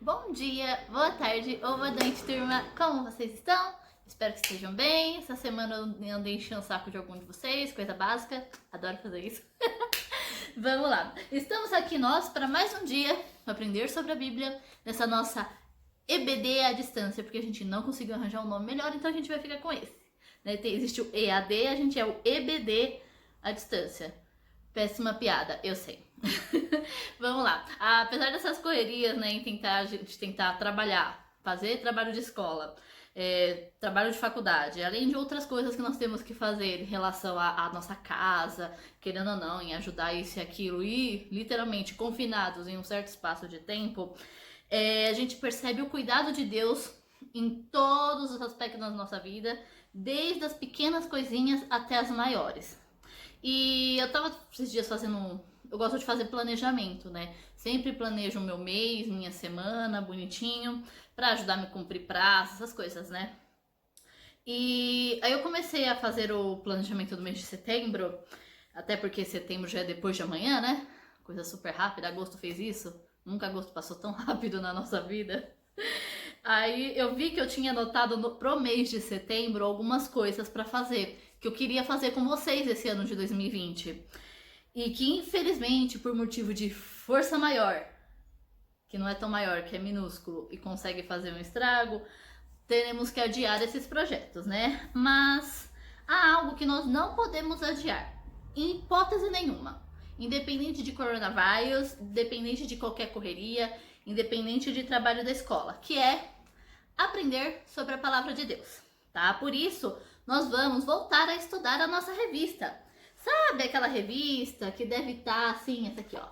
Bom dia, boa tarde ou boa noite, turma. Como vocês estão? Espero que estejam bem. Essa semana eu andei enchendo o saco de algum de vocês, coisa básica. Adoro fazer isso. Vamos lá. Estamos aqui nós para mais um dia para aprender sobre a Bíblia nessa nossa EBD à distância, porque a gente não conseguiu arranjar um nome melhor, então a gente vai ficar com esse. Existe o EAD, a gente é o EBD à distância. Péssima piada, eu sei. Vamos lá. Apesar dessas correrias, né, a gente tentar trabalhar, fazer trabalho de escola, trabalho de faculdade, além de outras coisas que nós temos que fazer em relação à nossa casa, querendo ou não, em ajudar isso e aquilo, e literalmente confinados em um certo espaço de tempo, a gente percebe o cuidado de Deus em todos os aspectos da nossa vida, desde as pequenas coisinhas até as maiores. E eu tava esses dias fazendo. Eu gosto de fazer planejamento, né? Sempre planejo o meu mês, minha semana, bonitinho, pra ajudar a me cumprir prazos, essas coisas, né? E aí eu comecei a fazer o planejamento do mês de setembro, até porque setembro já é depois de amanhã, né? Coisa super rápida, agosto fez isso. Nunca agosto passou tão rápido na nossa vida. Aí eu vi que eu tinha anotado pro mês de setembro algumas coisas pra fazer, que eu queria fazer com vocês esse ano de 2020. E que infelizmente, por motivo de força maior, que não é tão maior, que é minúsculo e consegue fazer um estrago, teremos que adiar esses projetos, né? Mas há algo que nós não podemos adiar, em hipótese nenhuma. Independente de coronavírus, independente de qualquer correria, independente de trabalho da escola, que é aprender sobre a palavra de Deus, tá? Por isso, nós vamos voltar a estudar a nossa revista. Sabe aquela revista que deve estar assim, essa aqui, ó,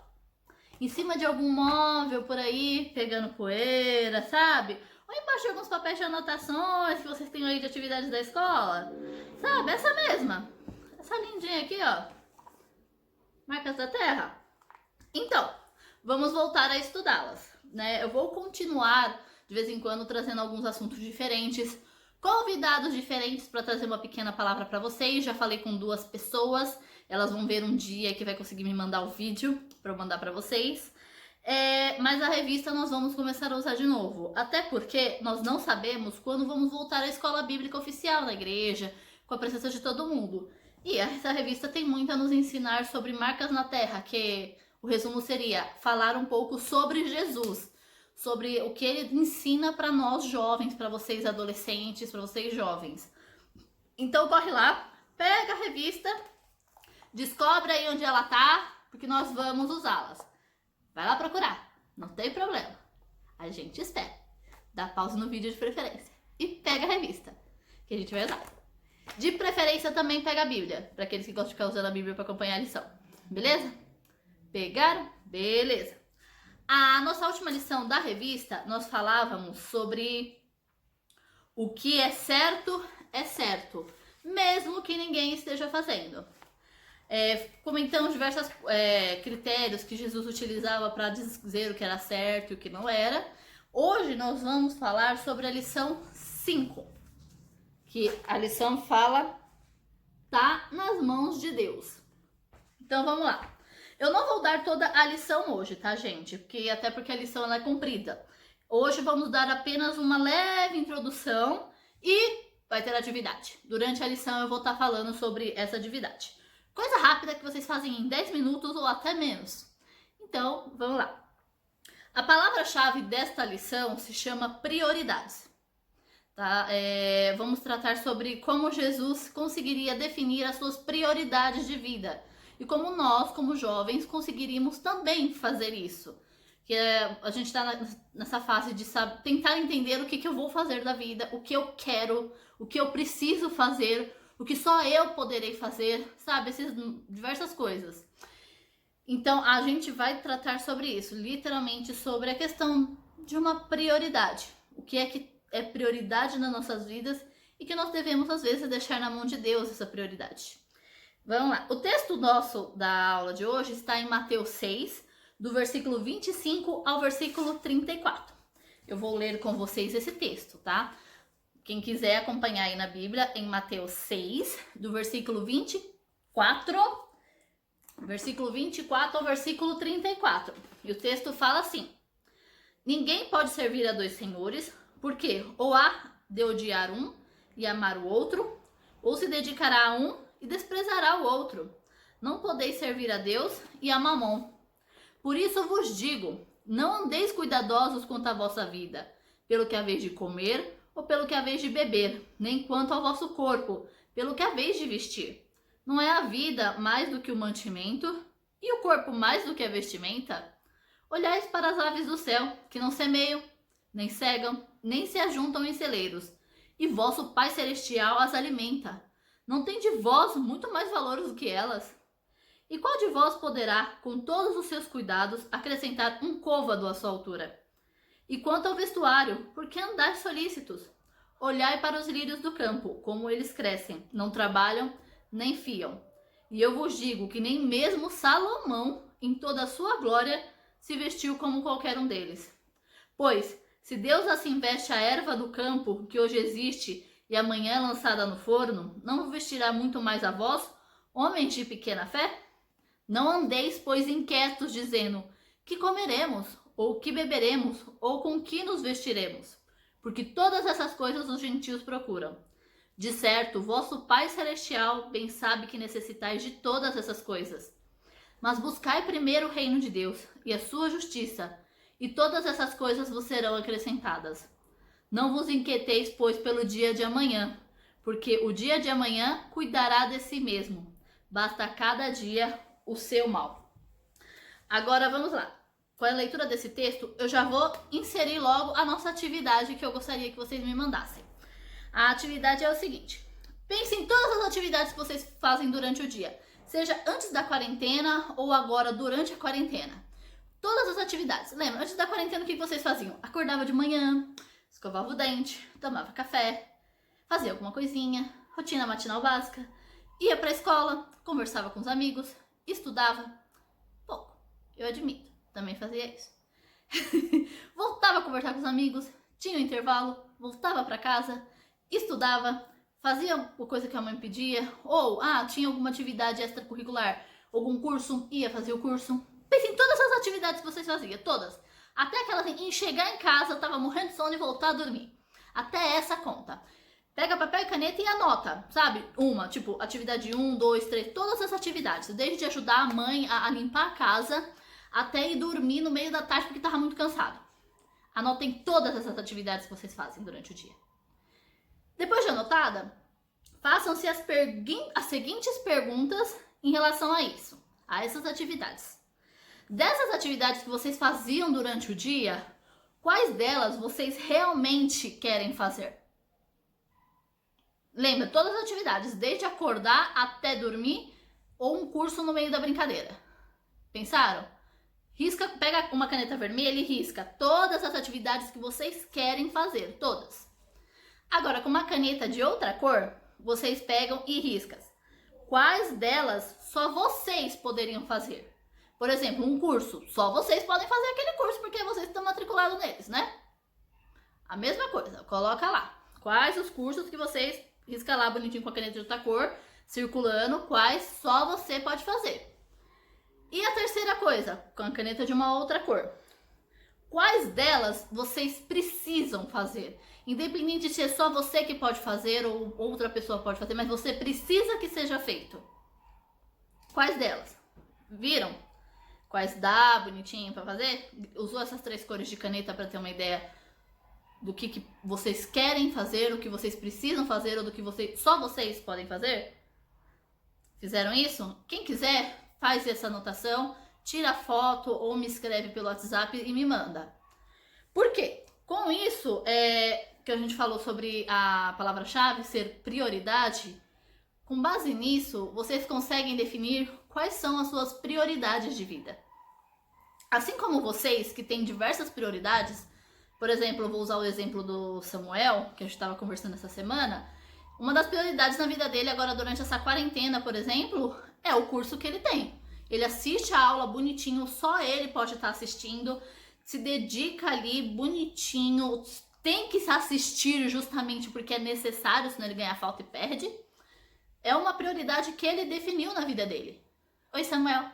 em cima de algum móvel por aí, pegando poeira, sabe? Ou embaixo de alguns papéis de anotações que vocês têm aí de atividades da escola. Sabe? Essa mesma. Essa lindinha aqui, ó. Marcas da Terra. Então, vamos voltar a estudá-las, né? Eu vou continuar de vez em quando trazendo alguns assuntos diferentes, convidados diferentes para trazer uma pequena palavra para vocês. Já falei com 2 pessoas, elas vão ver um dia que vai conseguir me mandar o vídeo para eu mandar para vocês. Mas a revista nós vamos começar a usar de novo, até porque nós não sabemos quando vamos voltar à escola bíblica oficial na igreja, com a presença de todo mundo. E essa revista tem muito a nos ensinar sobre marcas na terra, que o resumo seria falar um pouco sobre Jesus, sobre o que ele ensina para nós jovens, para vocês adolescentes, para vocês jovens. Então corre lá, pega a revista, descobre aí onde ela tá, porque nós vamos usá-las. Vai lá procurar, não tem problema. A gente espera. Dá pausa no vídeo de preferência e pega a revista, que a gente vai usar. De preferência também pega a Bíblia, para aqueles que gostam de ficar usando a Bíblia para acompanhar a lição. Beleza? Pegaram? Beleza. A nossa última lição da revista, nós falávamos sobre o que é certo, mesmo que ninguém esteja fazendo. Comentamos diversos critérios que Jesus utilizava para dizer o que era certo e o que não era. Hoje nós vamos falar sobre a lição 5, que a lição fala, tá nas mãos de Deus. Então vamos lá. Eu não vou dar toda a lição hoje, tá, gente? Até porque a lição ela é comprida. Hoje vamos dar apenas uma leve introdução e vai ter atividade. Durante a lição eu vou estar falando sobre essa atividade. Coisa rápida que vocês fazem em 10 minutos ou até menos. Então, vamos lá. A palavra-chave desta lição se chama prioridades. Tá? Vamos tratar sobre como Jesus conseguiria definir as suas prioridades de vida. E como nós, como jovens, conseguiríamos também fazer isso. A gente está nessa fase de tentar entender o que eu vou fazer da vida, o que eu quero, o que eu preciso fazer, o que só eu poderei fazer, sabe? Essas diversas coisas. Então, a gente vai tratar sobre isso, literalmente sobre a questão de uma prioridade. O que é prioridade nas nossas vidas e que nós devemos, às vezes, deixar na mão de Deus essa prioridade. Vamos lá. O texto nosso da aula de hoje está em Mateus 6, do versículo 25 ao versículo 34. Eu vou ler com vocês esse texto, tá? Quem quiser acompanhar aí na Bíblia, em Mateus 6, do versículo 24 ao versículo 34. E o texto fala assim: Ninguém pode servir a dois senhores, porque ou há de odiar um e amar o outro, ou se dedicará a um e desprezará o outro. Não podeis servir a Deus e a Mamon. Por isso vos digo, não andeis cuidadosos quanto à vossa vida, pelo que haveis de comer ou pelo que haveis de beber, nem quanto ao vosso corpo, pelo que haveis de vestir. Não é a vida mais do que o mantimento, e o corpo mais do que a vestimenta? Olhais para as aves do céu, que não semeiam, nem cegam, nem se ajuntam em celeiros, e vosso Pai Celestial as alimenta. Não tem de vós muito mais valor do que elas? E qual de vós poderá, com todos os seus cuidados, acrescentar um côvado à sua altura? E quanto ao vestuário, por que andais solícitos? Olhai para os lírios do campo, como eles crescem, não trabalham, nem fiam. E eu vos digo que nem mesmo Salomão, em toda a sua glória, se vestiu como qualquer um deles. Pois, se Deus assim veste a erva do campo, que hoje existe e amanhã é lançada no forno, não vestirá muito mais a vós, homens de pequena fé? Não andeis, pois, inquietos, dizendo, que comeremos, ou que beberemos, ou com que nos vestiremos? Porque todas essas coisas os gentios procuram. De certo, vosso Pai Celestial bem sabe que necessitais de todas essas coisas. Mas buscai primeiro o reino de Deus e a sua justiça, e todas essas coisas vos serão acrescentadas. Não vos inquieteis, pois, pelo dia de amanhã, porque o dia de amanhã cuidará de si mesmo. Basta a cada dia o seu mal. Agora vamos lá. Com a leitura desse texto, eu já vou inserir logo a nossa atividade que eu gostaria que vocês me mandassem. A atividade é o seguinte: pense em todas as atividades que vocês fazem durante o dia, seja antes da quarentena ou agora durante a quarentena. Todas as atividades. Lembra, antes da quarentena o que vocês faziam? Acordava de manhã, escovava o dente, tomava café, fazia alguma coisinha, rotina matinal básica, ia pra escola, conversava com os amigos, estudava. Pouco, eu admito, também fazia isso. Voltava a conversar com os amigos, tinha um intervalo, voltava pra casa, estudava, fazia alguma coisa que a mãe pedia, ou tinha alguma atividade extracurricular, algum curso, ia fazer o curso. Pense em todas as atividades que vocês faziam, todas. Até aquelas em chegar em casa, tava morrendo de sono e voltar a dormir. Até essa conta. Pega papel e caneta e anota, sabe? Tipo, atividade 1, 2, 3, todas as atividades. Desde ajudar a mãe a limpar a casa, até ir dormir no meio da tarde porque tava muito cansado. Anotem todas essas atividades que vocês fazem durante o dia. Depois de anotada, façam-se as seguintes perguntas em relação a isso, a essas atividades. Dessas atividades que vocês faziam durante o dia, quais delas vocês realmente querem fazer? Lembra, todas as atividades, desde acordar até dormir ou um curso no meio da brincadeira. Pensaram? Pega uma caneta vermelha e risca todas as atividades que vocês querem fazer, todas. Agora, com uma caneta de outra cor, vocês pegam e riscam. Quais delas só vocês poderiam fazer? Por exemplo, um curso, só vocês podem fazer aquele curso porque vocês estão matriculados neles, né? A mesma coisa, coloca lá. Quais os cursos que vocês, risca lá bonitinho com a caneta de outra cor, circulando, quais só você pode fazer. E a terceira coisa, com a caneta de uma outra cor. Quais delas vocês precisam fazer? Independente de ser só você que pode fazer ou outra pessoa pode fazer, mas você precisa que seja feito. Quais delas? Viram? Quais dá bonitinho para fazer? Usou essas 3 cores de caneta para ter uma ideia do que vocês querem fazer, o que vocês precisam fazer ou do que só vocês podem fazer? Fizeram isso? Quem quiser, faz essa anotação, tira foto ou me escreve pelo WhatsApp e me manda. Por quê? Com isso, que a gente falou sobre a palavra-chave ser prioridade, com base nisso, vocês conseguem definir quais são as suas prioridades de vida. Assim como vocês, que têm diversas prioridades, por exemplo, eu vou usar o exemplo do Samuel, que a gente estava conversando essa semana, uma das prioridades na vida dele agora durante essa quarentena, por exemplo, é o curso que ele tem. Ele assiste a aula bonitinho, só ele pode estar assistindo, se dedica ali bonitinho, tem que assistir justamente porque é necessário, senão ele ganha falta e perde. É uma prioridade que ele definiu na vida dele. Oi, Samuel.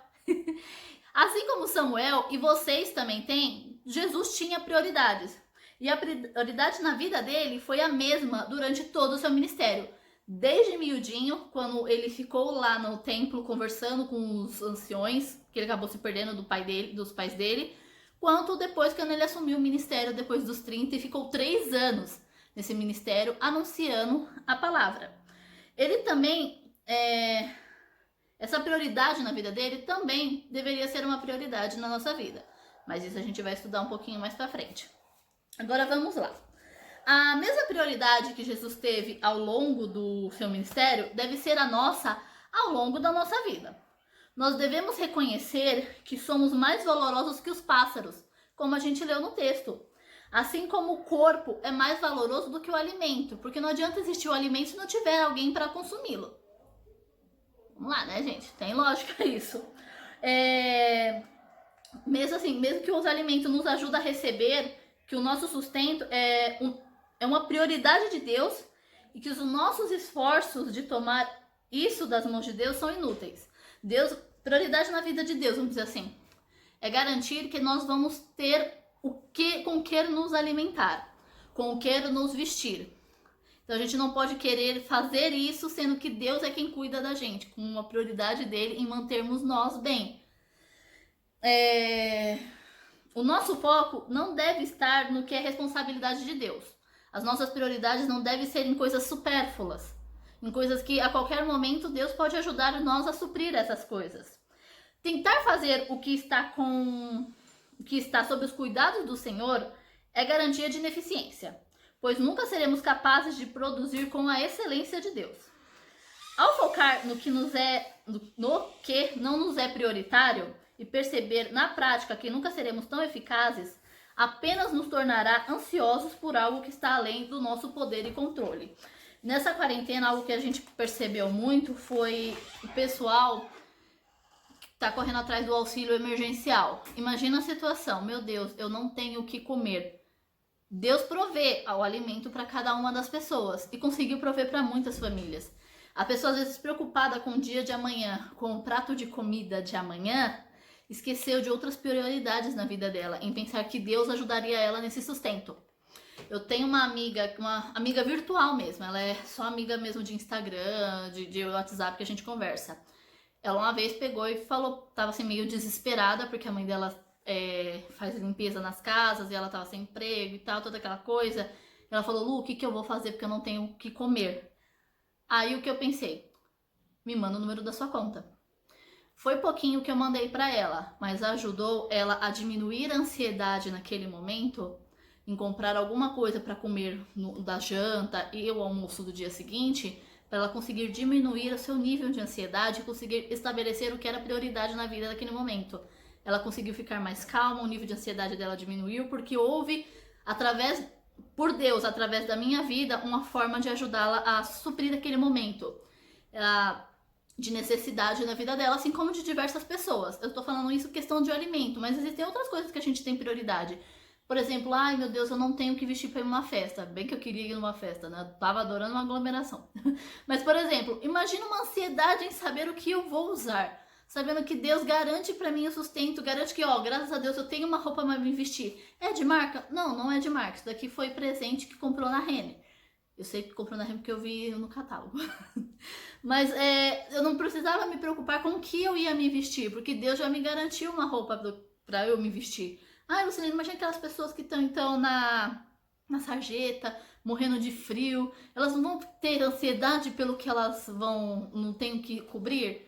Assim como Samuel, e vocês também têm, Jesus tinha prioridades. E a prioridade na vida dele foi a mesma durante todo o seu ministério. Desde miudinho, quando ele ficou lá no templo conversando com os anciões, que ele acabou se perdendo dos pais dele, quanto depois quando ele assumiu o ministério depois dos 30 e ficou 3 anos nesse ministério anunciando a palavra. Ele também, essa prioridade na vida dele também deveria ser uma prioridade na nossa vida. Mas isso a gente vai estudar um pouquinho mais pra frente. Agora vamos lá. A mesma prioridade que Jesus teve ao longo do seu ministério deve ser a nossa ao longo da nossa vida. Nós devemos reconhecer que somos mais valorosos que os pássaros, como a gente leu no texto. Assim como o corpo é mais valoroso do que o alimento, porque não adianta existir o alimento se não tiver alguém para consumi-lo. Vamos lá, né, gente? Tem lógica isso. Mesmo assim, mesmo que os alimentos nos ajudem a receber, que o nosso sustento é uma prioridade de Deus e que os nossos esforços de tomar isso das mãos de Deus são inúteis. Prioridade na vida de Deus, vamos dizer assim, é garantir que nós vamos ter com que nos alimentar, com o que nos vestir. Então a gente não pode querer fazer isso sendo que Deus é quem cuida da gente, com uma prioridade dele em mantermos nós bem. O nosso foco não deve estar no que é responsabilidade de Deus. As nossas prioridades não devem ser em coisas supérfluas, em coisas que a qualquer momento Deus pode ajudar nós a suprir essas coisas. Tentar fazer o que está sob os cuidados do Senhor é garantia de ineficiência, pois nunca seremos capazes de produzir com a excelência de Deus. Ao focar no que não nos é prioritário e perceber na prática que nunca seremos tão eficazes, apenas nos tornará ansiosos por algo que está além do nosso poder e controle. Nessa quarentena, algo que a gente percebeu muito foi o pessoal que está correndo atrás do auxílio emergencial. Imagina a situação, meu Deus, eu não tenho o que comer. Deus provê o alimento para cada uma das pessoas e conseguiu prover para muitas famílias. A pessoa às vezes preocupada com o dia de amanhã, com o prato de comida de amanhã, esqueceu de outras prioridades na vida dela, em pensar que Deus ajudaria ela nesse sustento. Eu tenho uma amiga virtual mesmo, ela é só amiga mesmo de Instagram, de WhatsApp que a gente conversa. Ela uma vez pegou e falou, tava assim meio desesperada, porque a mãe dela faz limpeza nas casas e ela tava sem emprego e tal, toda aquela coisa. Ela falou, Lu, o que eu vou fazer porque eu não tenho o que comer? Aí o que eu pensei? Me manda o número da sua conta. Foi pouquinho que eu mandei para ela, mas ajudou ela a diminuir a ansiedade naquele momento, em comprar alguma coisa para comer da janta e o almoço do dia seguinte, para ela conseguir diminuir o seu nível de ansiedade e conseguir estabelecer o que era prioridade na vida naquele momento. Ela conseguiu ficar mais calma, o nível de ansiedade dela diminuiu, porque houve, por Deus, através da minha vida, uma forma de ajudá-la a suprir aquele momento de necessidade na vida dela, assim como de diversas pessoas. Eu tô falando isso questão de alimento, mas existem outras coisas que a gente tem prioridade. Por exemplo, ai meu Deus, eu não tenho o que vestir para ir numa festa. Bem que eu queria ir numa festa, né? Eu tava adorando uma aglomeração. Mas, por exemplo, imagina uma ansiedade em saber o que eu vou usar. Sabendo que Deus garante para mim o sustento, garante que, graças a Deus eu tenho uma roupa para me vestir. É de marca? Não, não é de marca. Isso daqui foi presente que comprou na Renner. Eu sei que comprou na Renner porque eu vi no catálogo. Mas eu não precisava me preocupar com o que eu ia me vestir, porque Deus já me garantiu uma roupa para eu me vestir. Ai, Lucilene, imagina aquelas pessoas que estão então na sarjeta, morrendo de frio. Elas não vão ter ansiedade pelo que elas não têm o que cobrir?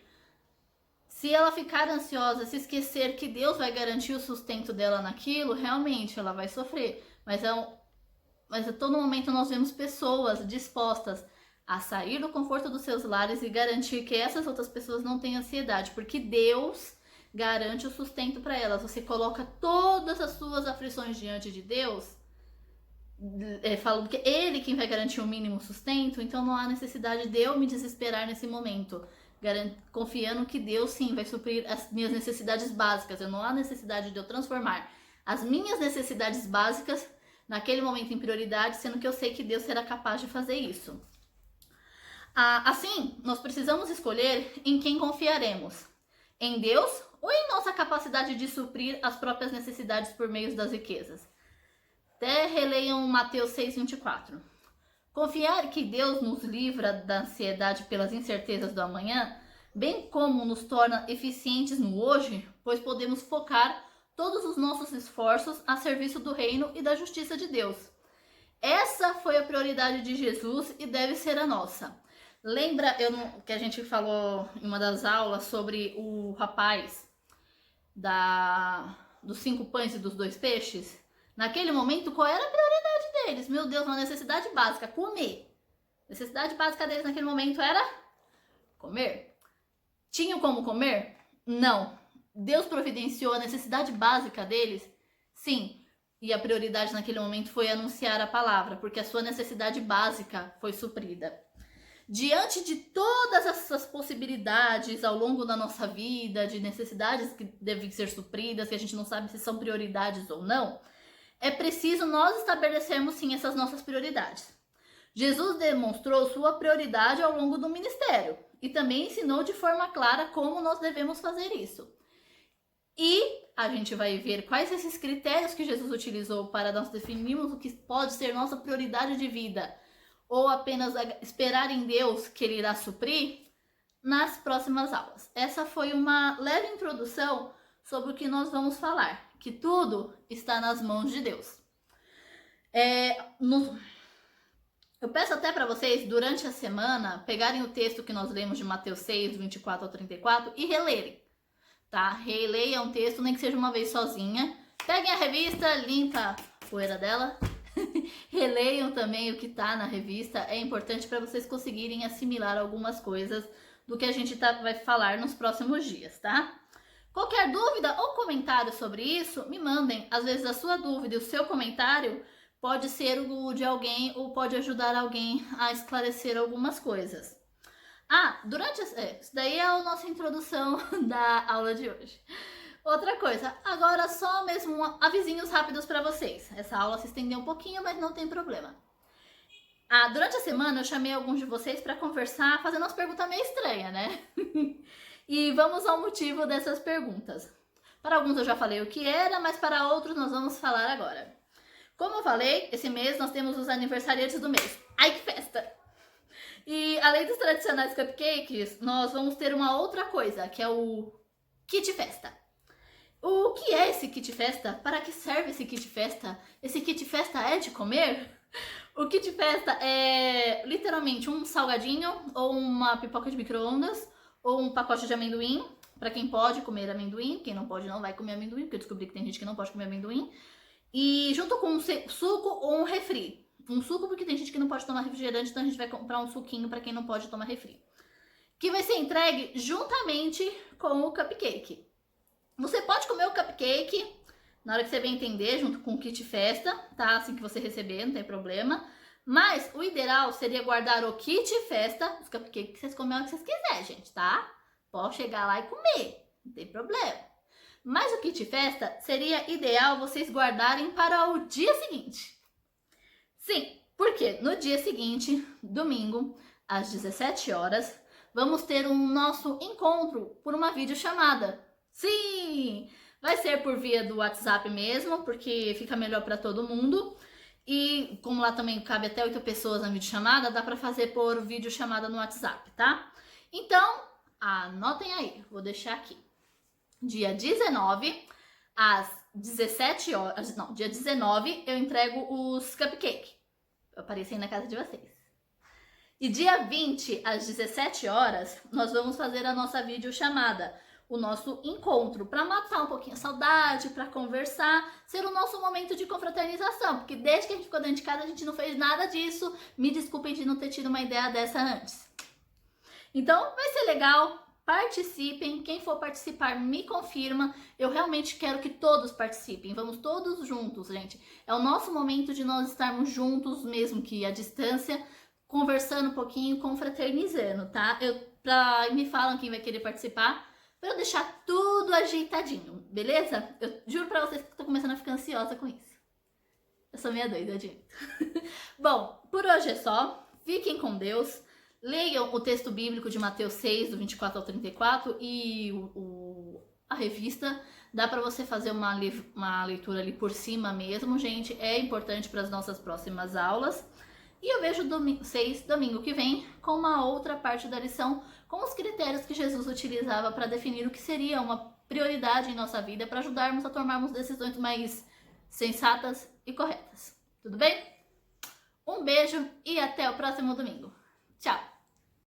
Se ela ficar ansiosa, se esquecer que Deus vai garantir o sustento dela naquilo, realmente ela vai sofrer. Mas a todo momento nós vemos pessoas dispostas a sair do conforto dos seus lares e garantir que essas outras pessoas não tenham ansiedade, porque Deus garante o sustento para elas. Você coloca todas as suas aflições diante de Deus, falando que Ele quem vai garantir o mínimo sustento, então não há necessidade de eu me desesperar nesse momento, confiando que Deus sim vai suprir as minhas necessidades básicas. Não há necessidade de eu transformar as minhas necessidades básicas naquele momento em prioridade, sendo que eu sei que Deus será capaz de fazer isso. Assim, nós precisamos escolher em quem confiaremos, em Deus ou em nossa capacidade de suprir as próprias necessidades por meio das riquezas? Até releiam Mateus 6,24. Confiar que Deus nos livra da ansiedade pelas incertezas do amanhã, bem como nos torna eficientes no hoje, pois podemos focar todos os nossos esforços a serviço do reino e da justiça de Deus. Essa foi a prioridade de Jesus e deve ser a nossa. Lembra que a gente falou em uma das aulas sobre o rapaz dos 5 pães e dos 2 peixes? Naquele momento, qual era a prioridade deles? Meu Deus, uma necessidade básica, comer. A necessidade básica deles naquele momento era comer. Tinham como comer? Não. Deus providenciou a necessidade básica deles? Sim. E a prioridade naquele momento foi anunciar a palavra, porque a sua necessidade básica foi suprida. Diante de todas essas possibilidades ao longo da nossa vida, de necessidades que devem ser supridas, que a gente não sabe se são prioridades ou não, é preciso nós estabelecermos sim essas nossas prioridades. Jesus demonstrou sua prioridade ao longo do ministério e também ensinou de forma clara como nós devemos fazer isso. E a gente vai ver quais esses critérios que Jesus utilizou para nós definirmos o que pode ser nossa prioridade de vida ou apenas esperar em Deus que Ele irá suprir nas próximas aulas. Essa foi uma leve introdução sobre o que nós vamos falar, que tudo está nas mãos de Deus. Eu peço até para vocês, durante a semana, pegarem o texto que nós lemos de Mateus 6, 24 ao 34 e relerem, tá? Releiam o texto, nem que seja uma vez sozinha. Peguem a revista, limpa a poeira dela. Releiam também o que tá na revista. É importante para vocês conseguirem assimilar algumas coisas do que a gente vai falar nos próximos dias, tá? Qualquer dúvida ou comentário sobre isso, me mandem. Às vezes a sua dúvida e o seu comentário pode ser o de alguém ou pode ajudar alguém a esclarecer algumas coisas. Isso daí é a nossa introdução da aula de hoje. Outra coisa, agora só mesmo avisinhos rápidos para vocês. Essa aula se estendeu um pouquinho, mas não tem problema. Durante a semana eu chamei alguns de vocês para conversar, fazendo umas perguntas meio estranhas, né? E vamos ao motivo dessas perguntas. Para alguns eu já falei o que era, mas para outros nós vamos falar agora. Como eu falei, esse mês nós temos os aniversariantes do mês. Ai, que festa! E além dos tradicionais cupcakes, nós vamos ter uma outra coisa, que é o kit festa. O que é esse kit festa? Para que serve esse kit festa? Esse kit festa é de comer? O kit festa é literalmente um salgadinho ou uma pipoca de micro-ondas ou um pacote de amendoim, para quem pode comer amendoim, quem não pode não vai comer amendoim, porque eu descobri que tem gente que não pode comer amendoim. E junto com um suco ou um refri. Um suco porque tem gente que não pode tomar refrigerante, então a gente vai comprar um suquinho para quem não pode tomar refri. Que vai ser entregue juntamente com o cupcake. Você pode comer o cupcake na hora que você bem entender, junto com o kit festa, tá? Assim que você receber, não tem problema. Mas o ideal seria guardar o kit festa, os cupcakes que vocês comem a hora que vocês quiserem, gente, tá? Pode chegar lá e comer, não tem problema. Mas o kit festa seria ideal vocês guardarem para o dia seguinte. Sim, porque no dia seguinte, domingo, às 17 horas, vamos ter um nosso encontro por uma videochamada. Sim! Vai ser por via do WhatsApp mesmo, porque fica melhor para todo mundo. E como lá também cabe até 8 pessoas na videochamada, dá para fazer por videochamada no WhatsApp, tá? Então, anotem aí, vou deixar aqui. Dia 19, às 17 horas, não, dia 19 eu entrego os cupcakes. Aparecem na casa de vocês. E dia 20, às 17 horas, nós vamos fazer a nossa videochamada, o nosso encontro, para matar um pouquinho a saudade, para conversar, ser o nosso momento de confraternização, porque desde que a gente ficou dentro de casa a gente não fez nada disso. Me desculpem de não ter tido uma ideia dessa antes. Então vai ser legal, participem, quem for participar me confirma, eu realmente quero que todos participem, vamos todos juntos, gente. É o nosso momento de nós estarmos juntos, mesmo que à distância, conversando um pouquinho, confraternizando, tá? Me falam quem vai querer participar, para eu deixar tudo ajeitadinho, beleza? Eu juro pra vocês que eu tô começando a ficar ansiosa com isso. Eu sou meio doida, admito. Bom, por hoje é só. Fiquem com Deus. Leiam o texto bíblico de Mateus 6, do 24 ao 34 e a revista. Dá pra você fazer uma leitura ali por cima mesmo, gente. É importante para as nossas próximas aulas. E eu vejo vocês domingo que vem com uma outra parte da lição, com os critérios que Jesus utilizava para definir o que seria uma prioridade em nossa vida, para ajudarmos a tomarmos decisões mais sensatas e corretas. Tudo bem? Um beijo e até o próximo domingo. Tchau!